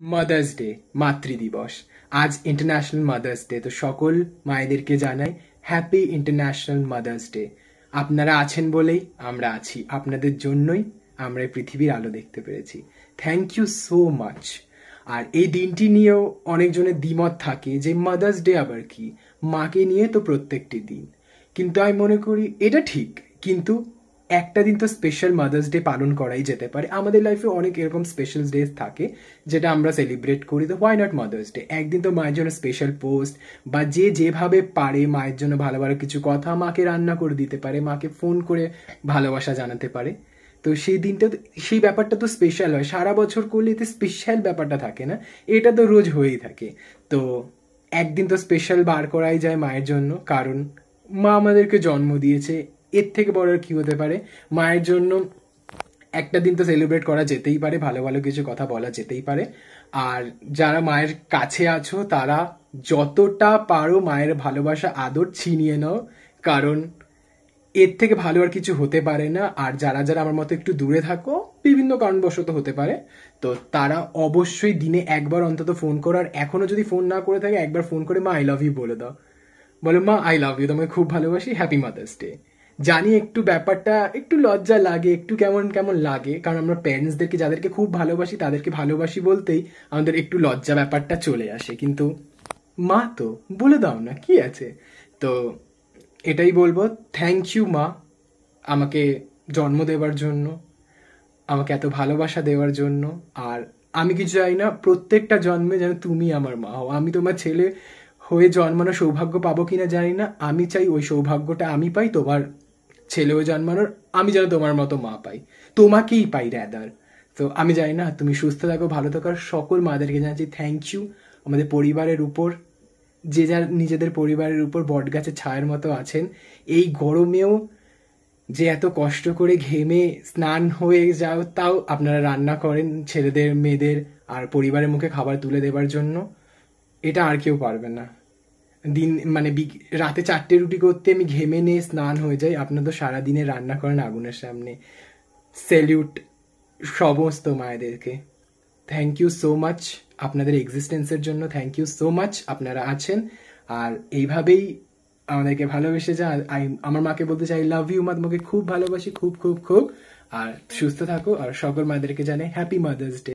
Mother's day, মাতৃদিবস। আজ international mothers day. তো সকল মায়েদেরকে জানাই হ্যাপি ইন্টারন্যাশনাল মাদার্স ডে। আপনারা আছেন বলেই আমরা আছি, আপনাদের জন্যই আমরা এই পৃথিবীর আলো দেখতে পেরেছি। Thank you so much. আর এই দিনটি নিয়েও অনেকজনের দ্বিমত থাকে যে মাদার্স ডে আবার কি, মাকে নিয়ে তো প্রত্যেকটি দিন। কিন্তু আমি মনে করি এটা ঠিক, কিন্তু একটা দিন তো স্পেশাল মাদার্স ডে পালন করাই যেতে পারে। আমাদের লাইফে অনেক এরকম স্পেশাল ডেজ থাকে যেটা আমরা সেলিব্রেট করি, তো হোয়াই নট মাদার্স ডে। একদিন তো মায়ের জন্য স্পেশাল পোস্ট বা যে যেভাবে পারে মায়ের জন্য ভালো ভালো কিছু কথা মাকে রান্না করে দিতে পারে, মাকে ফোন করে ভালোবাসা জানাতে পারে। তো সেই দিনটা সেই ব্যাপারটা তো স্পেশাল হয়। সারা বছর করলে এতে স্পেশাল ব্যাপারটা থাকে না, এটা তো রোজ হয়েই থাকে। তো একদিন তো স্পেশাল বার করাই যায় মায়ের জন্য, কারণ মা আমাদেরকে জন্ম দিয়েছে। এর থেকে বড় আর কি হতে পারে। মায়ের জন্য একটা দিন তো সেলিব্রেট করা যেতেই পারে, ভালো ভালো কিছু কথা বলা যেতেই পারে। আর যারা মায়ের কাছে আছো তারা যতটা পারো মায়ের ভালোবাসা আদর ছিনিয়ে নাও, কারণ এর থেকে ভালো আর কিছু হতে পারে না। আর যারা যারা আমার মতো একটু দূরে থাকো, বিভিন্ন কারণবশত হতে পারে, তো তারা অবশ্যই দিনে একবার অন্তত ফোন করো। আর এখনো যদি ফোন না করে থাকে, একবার ফোন করে মা আই লাভ ইউ বলে দাও। বলো মা আই লাভ ইউ, তোমাকে খুব ভালোবাসি, হ্যাপি মাদার্স ডে। জানি একটু ব্যাপারটা একটু লজ্জা লাগে, একটু কেমন কেমন লাগে, কারণ আমরা প্যারেন্টসদেরকে যাদেরকে খুব ভালোবাসি তাদেরকে ভালোবাসি বলতেই আমাদের একটু লজ্জা ব্যাপারটা চলে আসে। কিন্তু মা তো বলে দাও না, কি আছে। তো এটাই বলবো, থ্যাংক ইউ মা, আমাকে জন্ম দেওয়ার জন্য, আমাকে এত ভালোবাসা দেওয়ার জন্য। আর আমি কিছু চাই না, প্রত্যেকটা জন্মে যেন তুমি আমার মা হও। আমি তোমার ছেলে হয়ে জন্মানোর সৌভাগ্য পাবো কিনা জানি না, আমি চাই ওই সৌভাগ্যটা আমি পাই, তোমার ছেলে হয়ে জন্মানোর। আমি যেন তোমার মতো মা পাই, তোমাকেই পাই র্যাদার। তো আমি জানি না, তুমি সুস্থ থাকো, ভালো থাকো। আর সকল মাদেরকে জানাচ্ছি থ্যাংক ইউ, আমাদের পরিবারের উপর, যে যার নিজেদের পরিবারের উপর বটগাছের ছায়ের মতো আছেন। এই গরমেও যে এত কষ্ট করে ঘেমে স্নান হয়ে যাও, তাও আপনারা রান্না করেন ছেলেদের, মেয়েদের আর পরিবারের মুখে খাবার তুলে দেবার জন্য, এটা আর কেউ পারবে না। দিন মানে রাতে 4টে রুটি করতে আমি ঘেমে নিয়ে স্নান হয়ে যাই, আপনারা তো সারাদিনে রান্না করেন আগুনের সামনে। স্যালিউট সমস্ত মায়েদেরকে। থ্যাংক ইউ সো মাচ আপনাদের এক্সিস্টেন্সের জন্য, থ্যাংক ইউ সো মাচ আপনারা আছেন। আর এইভাবেই আমাদেরকে ভালোবেসে যা। আমার মাকে বলতে চাই লাভ ইউ মা, তোমাকে খুব ভালোবাসি, খুব খুব খুব। আর সুস্থ থাকো। আর সকল মাদেরকে জানাই হ্যাপি মাদার্স ডে।